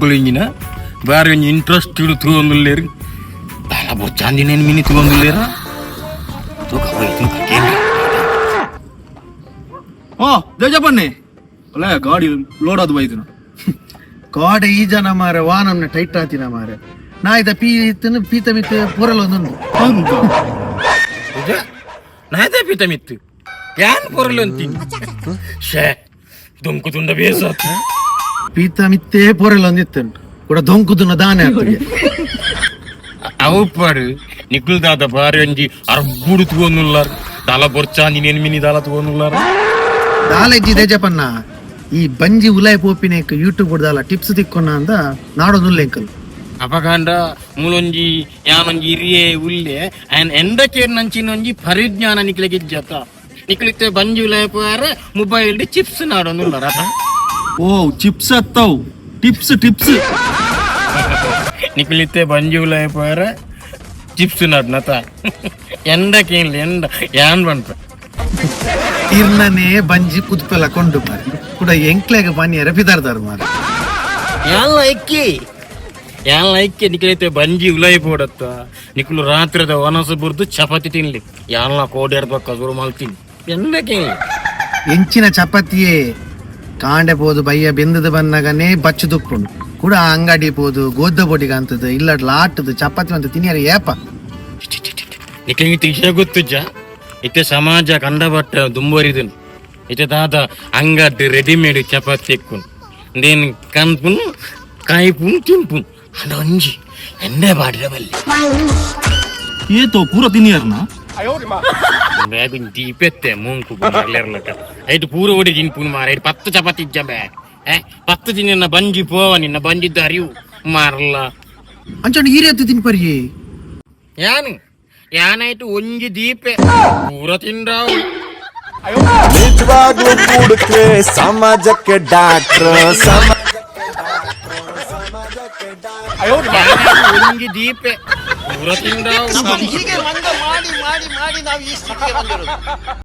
Uncle ಇಂಜಿನ ಬೇರೆ ಒಂಜಿ interest ಇಡು ತಗೊಂಡ್ಲೇರು ತಲ ಬೊಚ್ಚಾಂದಿನೇನು ಮಿನಿ ತಗೊಂಡ್ಲೇರ ದೇಜಪ್ಪನ್ನೇ ಅಲ್ಲ ಗಾಡಿ ಲೋಡ್ ಆದ ಬೈದಿನ ಗಾಡಿ ಈ ಜನ ಮಾರ ವಾನಮ್ನ ಟೈಟ್ ಆತಿನ ಮಾರ ನಾ ಇದ ಪೀತ ಮಿತ್ತು ಪೂರಲ್ ಒಂದೊಂದು ನಾಯ್ದೆ ಪೀತ ಮಿತ್ತು ಯಾನ್ ಪೊರಲು ಅಂತೀನಿ ಶೇ ದೊಂಕು ತುಂಡ ಬೇಸ ಪೀತ ಮಿತ್ತೇ ಪೂರಲ್ ಒಂದಿತ್ತು ಕೂಡ ದೊಂಕುದುನ ದಾನೆ ಆಗ್ತದೆ ಅವು ಪಾಡು ನಿಖಿಲ್ ದಾದ ಬಾರಿ ಒಂಜಿ ಅರ್ಬುಡು ತಗೊಂಡುಲ್ಲಾರ ತಲ ಬೊರ್ಚಾಂದಿನೇನು ಮಿನಿ ದಾಲ ತಗೊಂಡುಲ್ಲಾರ ದಾಲೆಜ್ಜಿ ದೇಜಪ್ಪನ್ನ ಈ ಬಂಜಿ ಉಲಾಯ್ ಪೋಪಿನೇಕ್ ಯೂಟ್ಯೂಬ್ ಬಿಡ್ದಲ್ಲ ಟಿಪ್ಸ್ ತಿಕ್ಕೊನ್ನ ಅಂತ ನಾಡೋದುಲ್ಲೆಂಕಲ್ ಅಪಕಾಂಡ ಮೂಲೊಂಜಿ ಯಾನೊಂಜಿ ಹಿರಿಯೇ ಉಲ್ಲೆ ಆ್ಯನ್ ಎಂಡಕೇರ್ ನಂಚಿನೊಂಜಿ ಪರಿಜ್ಞಾನ ನಿಕ್ಲೆಗಿಜ್ಜತ ನಿಕ್ಲಿತ್ತೆ ಬಂಜಿ ಉಲಾಯ್ ಪೋಯಾರ ಮೊಬೈಲ್ ಚಿಪ್ಸ್ ನಾಡೋನುಲ್ಲಾರ ಓ ಚಿಪ್ಸ್ ಅತ್ತವು ಟಿಪ್ಸ್ ಟಿಪ್ಸ್ ನಿಕ್ಲಿತ್ತೆ ಬಂಜಿ ಉಲಾಯ್ ಪೋಯಾರ ಚಿಪ್ಸ್ ನಾಡ್ನತ ಎಂಡಕೇನ್ಲಿ ಎಂಡ ಯಾನ್ ಬಂತ ಇರ್ನನೇ ಬಂಜಿ ಕುತ್ಪೆಲ್ಲ ಕೊಂಡು ಮಾರಿ ಕೂಡ ಎಂಕ್ಲೆಗ ಬನ್ನಿಯರ ಬಿದಾರ್ದಾರ ಮಾರಿ ಯಾನ್ ಲೈಕ್ಕೆ ನಿಕ್ಲೈತೆ ಬಂಜಿ ಉಲಾಯಿ ಪೋಡತ್ತ ನಿಕ್ಲು ರಾತ್ರಿದ ಒನಸ ಬುರ್ದು ಚಪಾತಿ ತಿನ್ಲಿ ಯಾನ್ಲ ಕೋಡ್ಯಾಡ್ಬೇಕ ಶುರು ಮಾಡ್ತೀನಿ ಎಂದಕೇನ್ಲಿ ಎಂಚಿನ ಚಪಾತಿಯೇ ಕಾಂಡೆ ಪೋದು ಬಯ್ಯ ಬೆಂದದ ಬನ್ನಗನೇ ಬಚ್ಚು ತುಕ್ಕೊಂಡು ಕೂಡ ಅಂಗಡಿ ಪೋದು ಗೋದ್ದ ಬೋಟಿಗೆ ಅಂತದ ಇಲ್ಲ ಲಾಟದ ಚಪಾತಿ ಅಂತ ತಿನ್ನಿಯಾರ ಏಪ ನಿಕ್ಲಿಗೆ ವಿಷಯ ಗೊತ್ತುಜ್ಜ ಇತ್ತೆ ಸಮಾಜ ಕಂಡಬಟ್ಟ ದುಂಬರಿದನು ಇತ್ತೆ ದಾದ ಅಂಗಡಿ ರೆಡಿಮೇಡ್ ಚಪಾತಿ ತೆಕ್ಕೊಂಡು ದೇನ್ ಕನ್ಪುನ್ ಕಾಯ್ಪುನ್ ತಿಂಪುನ್ ಅದೊಂಜಿ ಎಂದೇ ಬಾಡಿರ ಬಲ್ಲಿ ಏತೋ ಪೂರ ತಿನ್ನಿಯಾರ್ನ ಬೇಬಿನ್ ದೀಪೆತ್ತೆ ಮೂಂಕು ಬರ್ಲಿರ್ಲಕ ಐಟು ಪೂರ ಒಡಿ ತಿನ್ಪುನ್ ಮಾರ ಐಟು 10 ಚಪಾತಿ ಇಜ್ಜ ಬೇ 10 ತಿನ್ನ ಬಂಜಿ ಪೋವ ನಿನ್ನ ಬಂಜಿದ್ದ ಅರಿವು ಮಾರಲ್ಲ ಅಂಚಂಡು ಈ ರೀತಿ ತಿನ್ಪರಿ ಯಾನಾಯ್ತು ಒಂಜಿ ದೀಪೆ ಪೂರ ತಿಂದ್ರಾವು ನಿಜವಾಗ್ಲೂ ಕೂಡಕ್ಕೆ ಸಮಾಜಕ್ಕೆ ಡಾಕ್ಟ್ರ್ ಒಂಜಿ ದೀಪೆ ಪೂರ ತಿಂದ್ರಾವು ಹೀಗೆ ಮಂಗ ಮಾಡಿ ಮಾಡಿ ಮಾಡಿ ನಾವು ಈ ಸ್ಥಿತಿಗೆ ಬಂದಿರೋದು.